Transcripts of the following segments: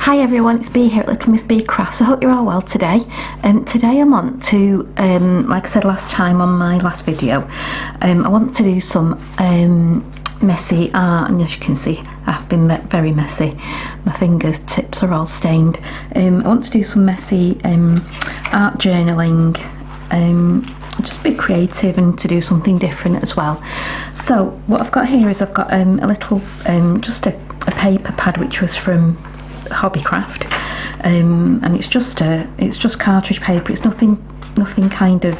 Hi everyone, it's Bea here at Little Miss Bea Crafts. I hope you're all well today. Today I want to, like I said last time on my last video, I want to do some messy art, and as you can see I've been very messy. My fingertips are all stained. I want to do some messy art journaling, just be creative and to do something different as well. So what I've got here is I've got a little, just a paper pad which was from Hobbycraft, and it's just cartridge paper. It's nothing kind of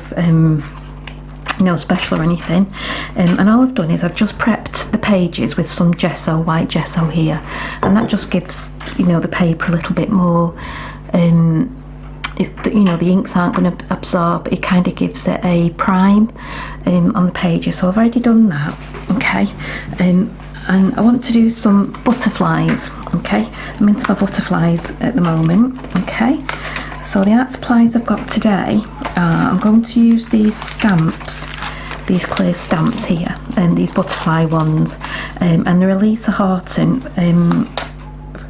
special or anything, and all I've done is I've just prepped the pages with some gesso, white gesso here, and that just gives the paper a little bit more, the inks aren't going to absorb. It kind of gives it a prime on the pages. So I've already done that, okay. And I want to do some butterflies, okay. I'm into my butterflies at the moment, okay. So the art supplies I've got today, I'm going to use these stamps, these clear stamps here, and these butterfly ones, and they're Lisa Horton,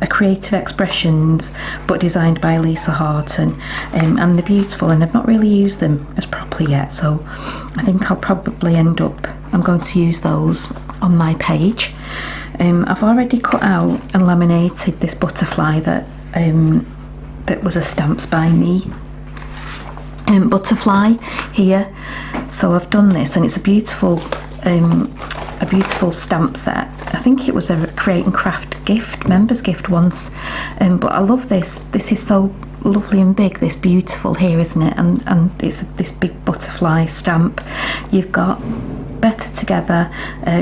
a Creative Expressions, but designed by Lisa Horton, and they're beautiful, and I've not really used them as properly yet, so I think I'll probably I'm going to use those on my page. I've already cut out and laminated this butterfly that was a Stamps by Me butterfly here. So I've done this, and it's a beautiful stamp set. I think it was a Create and Craft gift, members gift once, but I love this. This is so lovely and big, this beautiful here, isn't it? And it's this big butterfly stamp. You've got Better Together,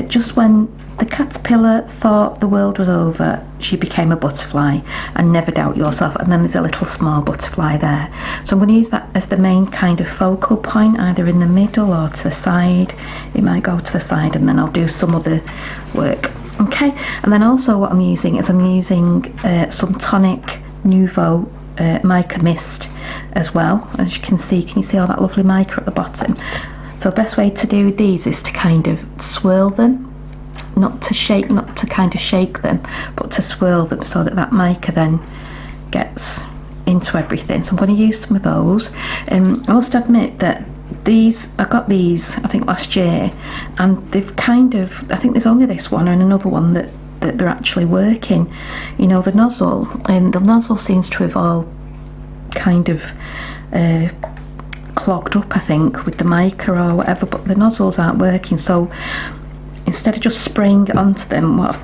just when the caterpillar thought the world was over, she became a butterfly, and never doubt yourself. And then there's a little small butterfly there. So I'm going to use that as the main kind of focal point, either in the middle or to the side. It might go to the side, and then I'll do some other work, okay. And then also what I'm using is some Tonic Nouveau mica mist as well. As you can you see all that lovely mica at the bottom? So the best way to do these is to kind of swirl them, not to kind of shake them, but to swirl them so that mica then gets into everything. So I'm going to use some of those. I must admit that I got these I think last year, and they've I think there's only this one and another one that they're actually working. The nozzle seems to have all kind of clogged up, I think, with the mica or whatever, but the nozzles aren't working. So instead of just spraying it onto them, what I've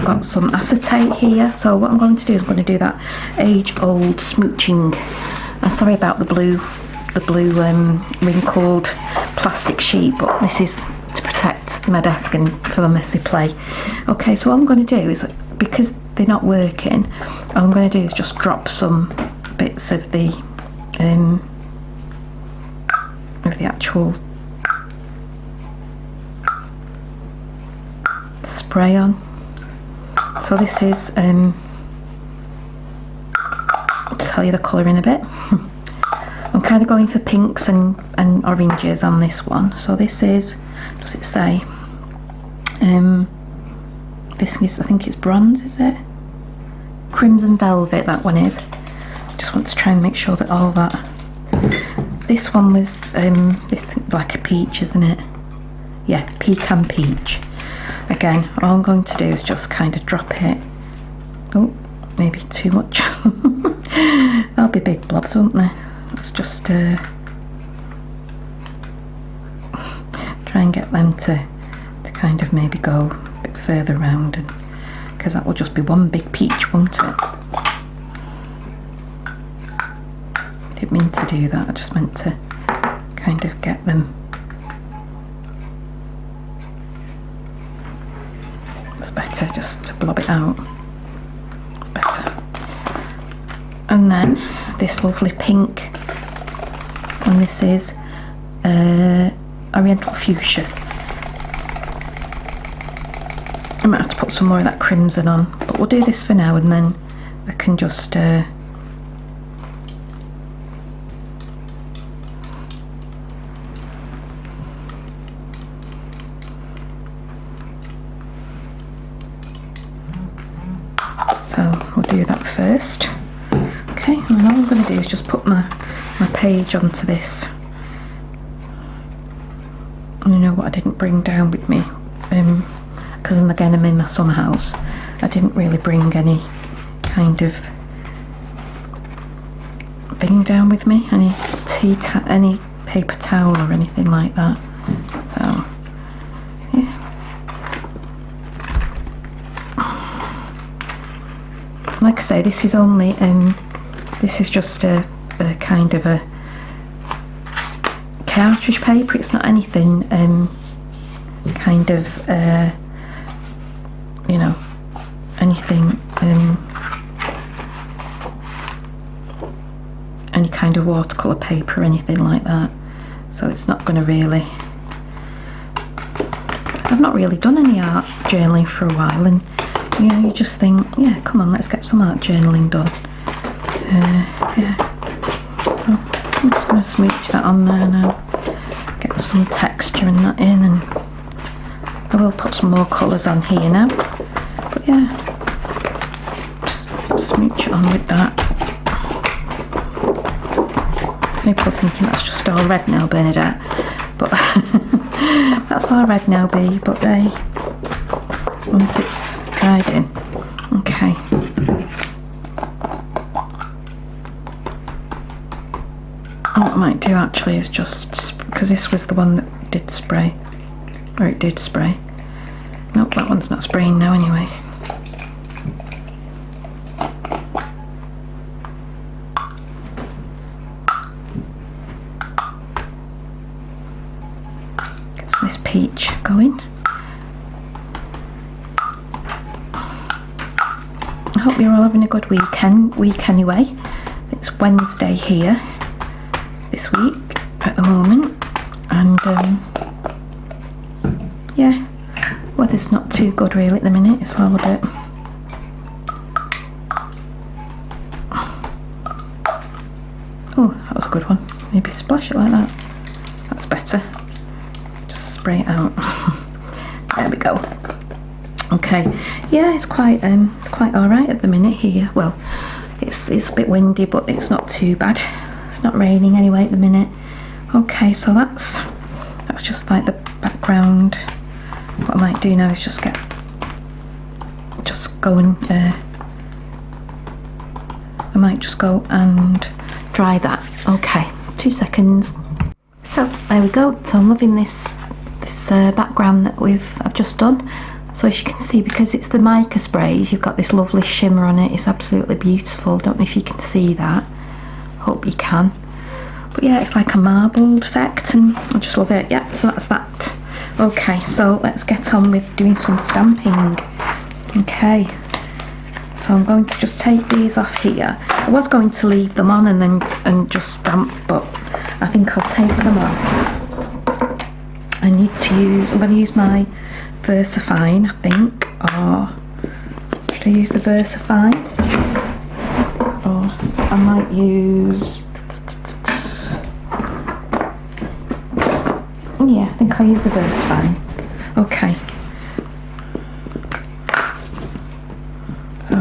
got some acetate here. So what I'm going to do is I'm going to do that age-old smooching. Sorry about the blue wrinkled plastic sheet, but this is to protect my desk and for my messy play. Okay, so what I'm going to do is, because they're not working, all I'm going to do is just drop some bits of the actual spray on. So this is I'll tell you the colour in a bit. I'm kind of going for pinks and oranges on this one. So this is, does it say, this is, I think it's bronze, is it? Crimson Velvet, that one is. Just want to try and make sure that all that. This one was this like a peach, isn't it? Yeah, pecan peach. Again, all I'm going to do is just kind of drop it. Oh, maybe too much. That'll be big blobs, won't they? Let's just try and get them to kind of maybe go a bit further around, and because that will just be one big peach, won't it? I didn't mean to do that. I just meant to kind of get them. It's better just to blob it out. It's better. And then this lovely pink, and this is Oriental Fuchsia. I might have to put some more of that crimson on, but we'll do this for now, and then I can just So we'll do that first. Okay, and all I'm going to do is just put my page onto this. And you know what I didn't bring down with me, because I'm in my summer house. I didn't really bring any kind of thing down with me, any any paper towel or anything like that. So yeah. Like I say, this is only this is just a kind of a cartridge paper. It's not anything kind of you know, anything any kind of watercolour paper or anything like that, so it's not going to really, I've not really done any art journaling for a while, and you know, you just think, yeah, come on, let's get some art journaling done. Yeah, so I'm just going to smooch that on there now, get some texture and that in, and I will put some more colours on here now, but yeah, just smooch it on with that. People are thinking that's just all red now, Bernadette, but that's all red now, B, but they, once it's dried in. Okay. What I might do actually is just, because this was the one that did spray, or it did spray. Nope, that one's not spraying now anyway. Get some of this peach going. I hope you're all having a good week anyway. It's Wednesday here this week at the moment, and yeah, weather's not too good really at the minute. It's all a bit, oh, that was a good one. Maybe splash it like that. That's better. Just spray it out. There we go. Okay, yeah, it's quite all right at the minute here. Well, it's a bit windy, but it's not too bad. It's not raining anyway at the minute. Okay, so that's just like the background. What I might do now is just go and I might just go and dry that. Okay, 2 seconds. So there we go. So I'm loving this background that I've just done. So as you can see, because it's the mica sprays, you've got this lovely shimmer on it. It's absolutely beautiful. Don't know if you can see that. Hope you can. But yeah, it's like a marbled effect, and I just love it. Yeah, so that's that. Okay, so let's get on with doing some stamping. Okay, so I'm going to just take these off here. I was going to leave them on and just stamp, but I think I'll take them off. I'm going to use my VersaFine, I think, or should I use the VersaFine? Or I might use, yeah, I think I'll use the VersaFine. Okay. So,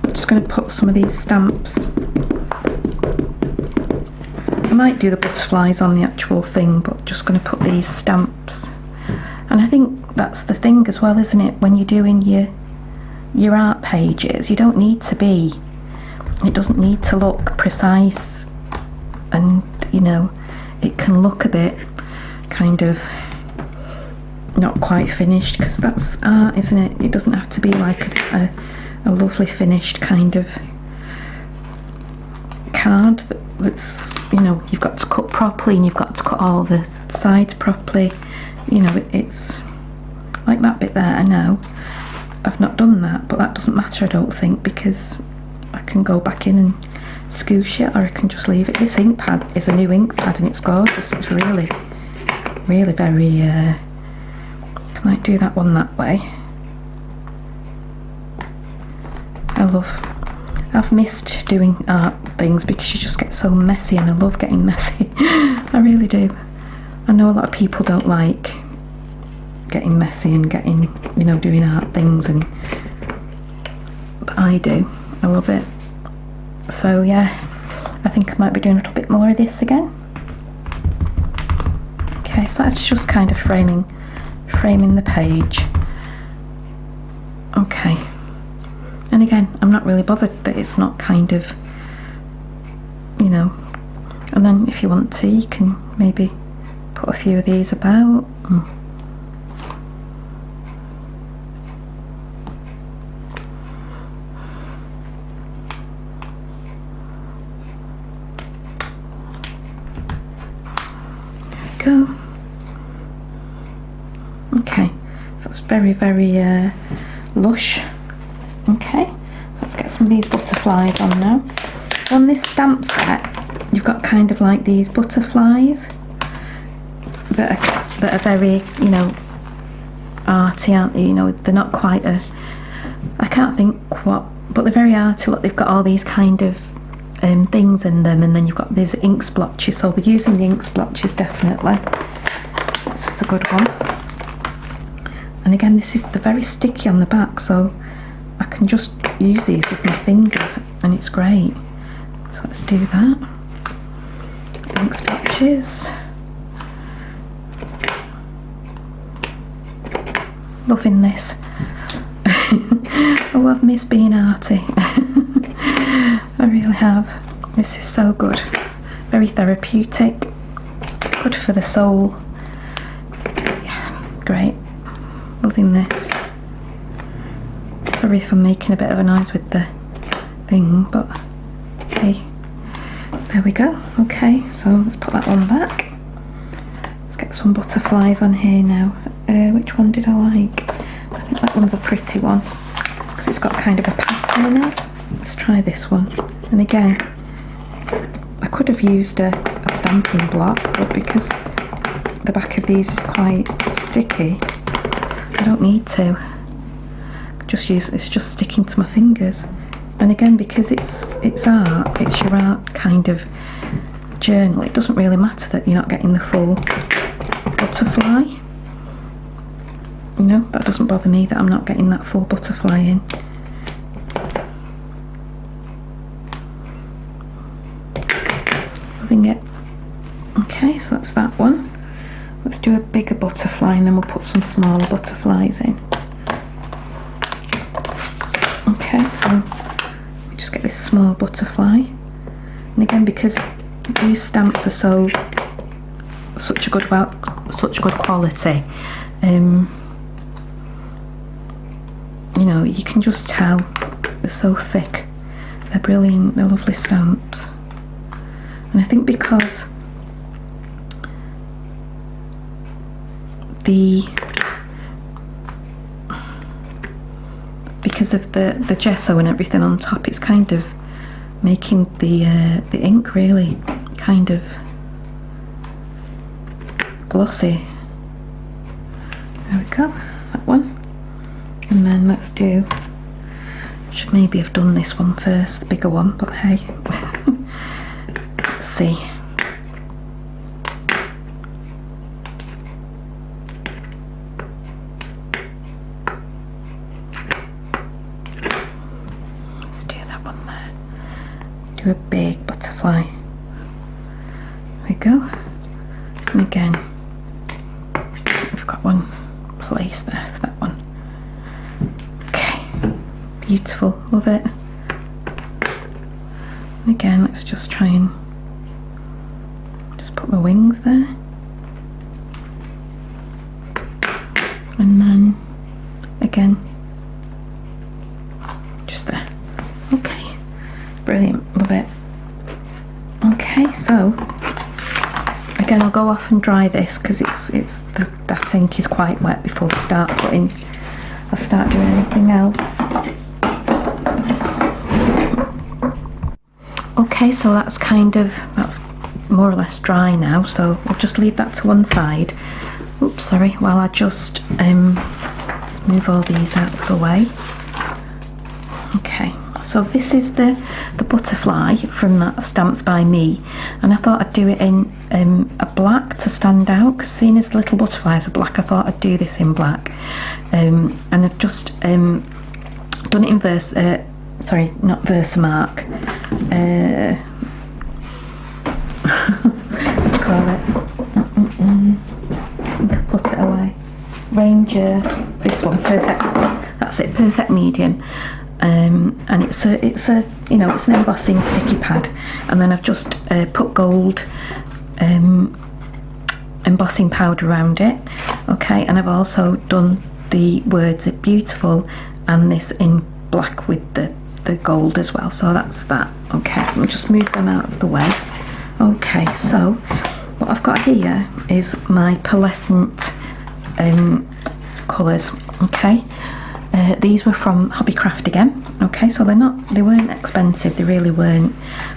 I'm just going to put some of these stamps. I might do the butterflies on the actual thing, but just going to put these stamps. And I think that's the thing as well, isn't it? When you're doing your art pages, you don't need to be, it doesn't need to look precise, and you know, it can look a bit kind of not quite finished, because that's art, isn't it? It doesn't have to be like a lovely finished kind of card that's, you know, you've got to cut properly and you've got to cut all the sides properly. You know, it's like that bit there. I know I've not done that, but that doesn't matter, I don't think, because I can go back in and scoosh it, or I can just leave it. This ink pad is a new ink pad and it's gorgeous. It's really, really very, I might do that one that way. I've missed doing art things because you just get so messy, and I love getting messy. I really do. I know a lot of people don't like getting messy and getting, you know, doing art things, and I do. I love it. So yeah, I think I might be doing a little bit more of this again. Okay, so that's just kind of framing the page. Okay, and again, I'm not really bothered that it's not kind of, you know, and then if you want to, you can maybe put a few of these about. There we go. Okay, so that's very, very lush. Okay, so let's get some of these butterflies on now. So on this stamp set, you've got kind of like these butterflies that are very, you know, arty, aren't they? You know, they're not quite a, I can't think what, but they're very arty. Look, they've got all these kind of things in them, and then you've got these ink splotches, so we're using the ink splotches definitely. This is a good one. And again, they're very sticky on the back, so I can just use these with my fingers and it's great. So let's do that. Ink splotches. Loving this. Oh, I've missed being arty. I really have. This is so good. Very therapeutic. Good for the soul. Yeah, great. Loving this. Sorry if I'm making a bit of a noise with the thing, but hey, there we go. Okay, so let's put that one back. Let's get some butterflies on here now. Which one did I like? I think that one's a pretty one because it's got kind of a pattern in it. Let's try this one. And again, I could have used a stamping block, but because the back of these is quite sticky, I don't need to. Just use, it's just sticking to my fingers. And again, because it's art, it's your art kind of journal, it doesn't really matter that you're not getting the full butterfly. You know, that doesn't bother me that I'm not getting that full butterfly in. Loving it. Okay, so that's that one. Let's do a bigger butterfly and then we'll put some smaller butterflies in. Okay, so we just get this small butterfly. And again, because these stamps are such good quality, you know, you can just tell they're so thick. They're brilliant, they're lovely stamps. And I think because of the gesso and everything on top, it's kind of making the ink really kind of glossy. There we go, that one. And then let's do, should maybe have done this one first, the bigger one, but hey. Let's see. Let's do that one there. Do a big butterfly. There we go. And again, we've got one place there for that one. Beautiful, love it. And again, let's just try and just put my wings there. And then again, just there. Okay, brilliant, love it. Okay, so again, I'll go off and dry this because that ink is quite wet before we start doing anything else. Okay, so that's more or less dry now, so we'll just leave that to one side. Oops, sorry, while I just let's move all these out of the way. Okay, so this is the butterfly from that Stamps by Me, and I thought I'd do it in a black to stand out, because seeing as the little butterflies are black, I thought I'd do this in black. And I've just done it in sorry, not Versamark, what do you call it? I think I put it away. Ranger, this one, perfect. That's it, perfect medium. And it's a you know, it's an embossing sticky pad, and then I've just put gold embossing powder around it. Okay, and I've also done the words are beautiful and this in black with the gold as well. So that's that. Okay, so I'll just move them out of the way. Okay, so what I've got here is my pearlescent colours. Okay, these were from Hobbycraft again. Okay, so they weren't expensive, they really weren't.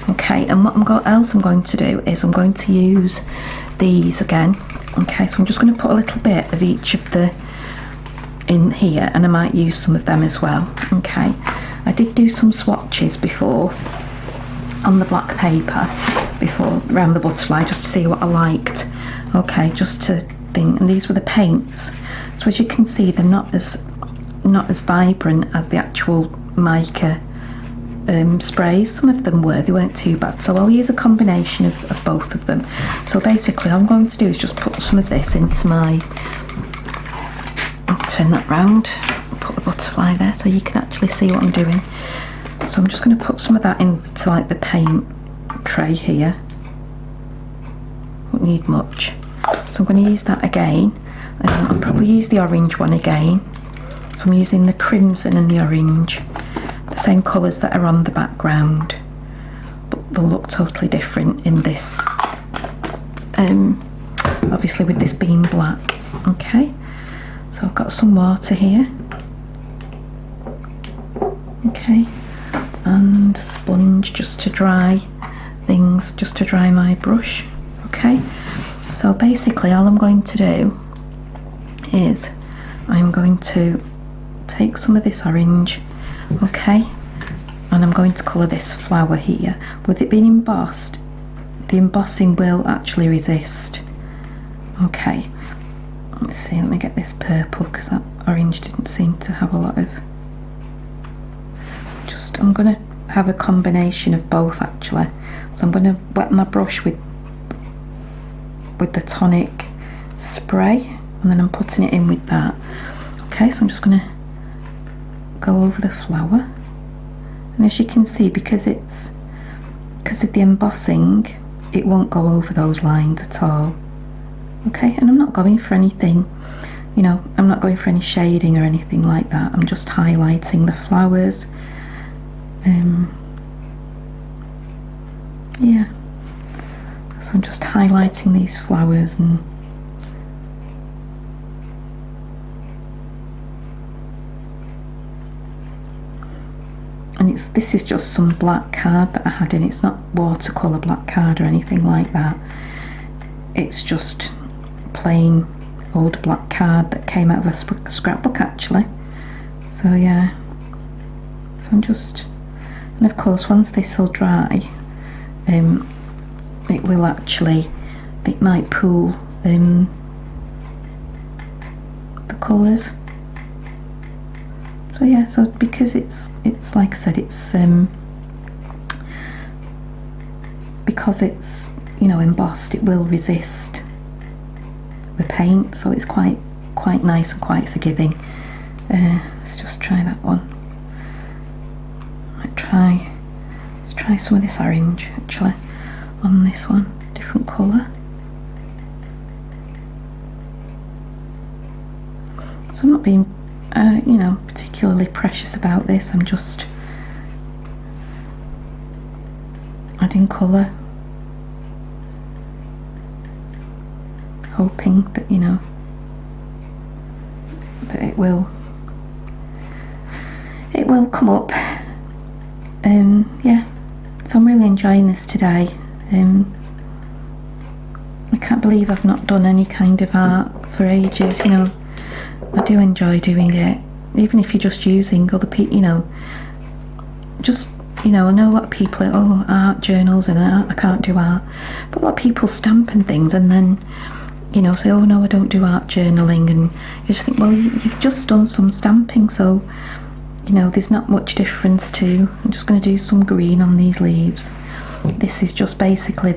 Okay, and what else I'm going to do is I'm going to use these again. Okay, so I'm just going to put a little bit of each of the in here, and I might use some of them as well. Okay, I did do some swatches before on the black paper before around the butterfly, just to see what I liked. Okay, just to think, and these were the paints. So as you can see, they're not as vibrant as the actual mica sprays. Some of them were, they weren't too bad, so I'll use a combination of both of them. So basically all I'm going to do is just put some of this into my, I'll turn that round, put the butterfly there so you can actually see what I'm doing. So I'm just going to put some of that into like the paint tray here. Won't need much, so I'm going to use that again. I'll probably use the orange one again. So I'm using the crimson and the orange, the same colours that are on the background, but they'll look totally different in this, obviously with this being black. Okay, so I've got some water here. Okay, and a sponge just to dry things, just to dry my brush. Okay, so basically all I'm going to do is I'm going to take some of this orange, okay, and I'm going to colour this flower here. With it being embossed, the embossing will actually resist. Okay, let's see, let me get this purple because that orange didn't seem to have a lot of, I'm going to have a combination of both actually. So I'm going to wet my brush with the tonic spray, and then I'm putting it in with that. Okay, so I'm just going to go over the flower, and as you can see, because of the embossing, it won't go over those lines at all. Okay, and I'm not going for anything, you know, I'm not going for any shading or anything like that. I'm just highlighting the flowers. Yeah, so I'm just highlighting these flowers, and this is just some black card that I had in. It's not watercolour black card or anything like that. It's just plain old black card that came out of a scrapbook actually. So yeah, so I'm just, and of course once this will dry, it will actually, it might pool the colours. So yeah, so because it's like I said, it's because it's, you know, embossed, it will resist the paint, so it's quite nice and quite forgiving. Let's just try that one. Let's try some of this orange actually on this one, different colour. So I'm not being you know, particularly precious about this. I'm just adding colour, hoping that, you know, that it will come up. Yeah, so I'm really enjoying this today. I can't believe I've not done any kind of art for ages, you know. I do enjoy doing it, even if you're just using other people, you know, just, you know, I know a lot of people are, oh, art journals and art, I can't do art, but a lot of people stamp and things and then, you know, say, oh no, I don't do art journaling, and you just think, well, you've just done some stamping, so, you know, there's not much difference to. I'm just going to do some green on these leaves. This is just basically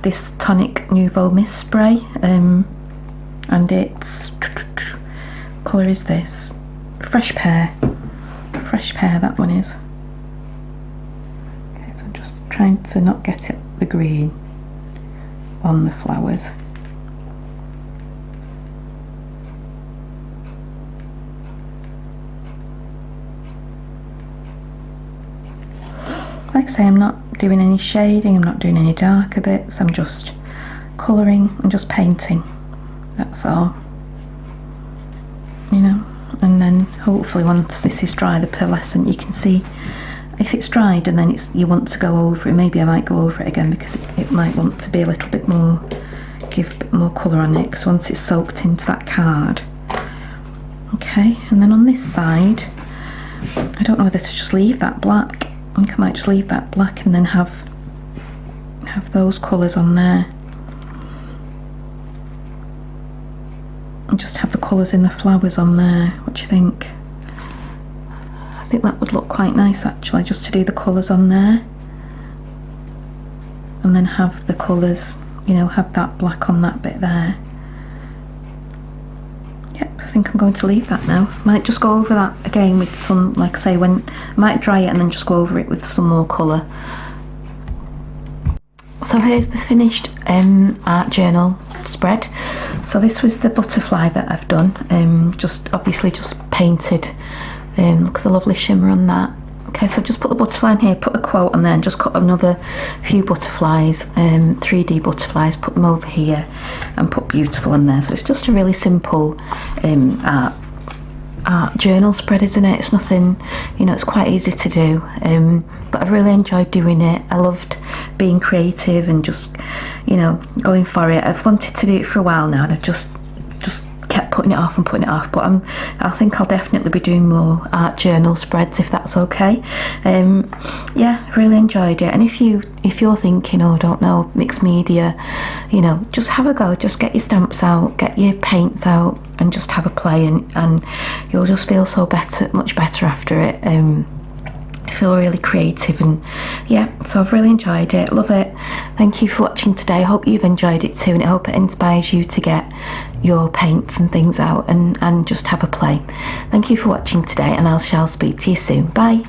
this Tonic Nouveau Mist spray, and its colour is this fresh pear, that one is. Okay, so I'm just trying to not get the green on the flowers. Like I say, I'm not doing any shading, I'm not doing any darker bits, I'm just colouring and just painting, that's all, you know. And then hopefully once this is dry, the pearlescent, you can see if it's dried and then you want to go over it, maybe I might go over it again because it might want to be a little bit more, give a bit more colour on it, because once it's soaked into that card. Okay, and then on this side, I don't know whether to just leave that black. I think I might just leave that black and then have those colours on there. And just have the colours in the flowers on there. What do you think? I think that would look quite nice actually, just to do the colours on there. And then have the colours, you know, have that black on that bit there. Yep, I think I'm going to leave that now. Might just go over that again with some, like I say, I might dry it and then just go over it with some more colour. So here's the finished art journal spread. So this was the butterfly that I've done, just obviously just painted. Look at the lovely shimmer on that. Okay, so just put the butterfly in here, put the quote on there, and just cut another few butterflies, 3D butterflies, put them over here and put beautiful in there. So it's just a really simple art journal spread, isn't it? It's nothing, you know, it's quite easy to do, but I really enjoyed doing it. I loved being creative and just, you know, going for it. I've wanted to do it for a while now, and I've just kept putting it off, but I think I'll definitely be doing more art journal spreads if that's okay. Yeah, really enjoyed it. And if you're thinking, oh, I don't know, mixed media, you know, just have a go, just get your stamps out, get your paints out and just have a play, and you'll just feel so much better after it. Feel really creative, and yeah, so I've really enjoyed it, love it. Thank you for watching today. I hope you've enjoyed it too, and I hope it inspires you to get your paints and things out and just have a play. Thank you for watching today, and I shall speak to you soon. Bye.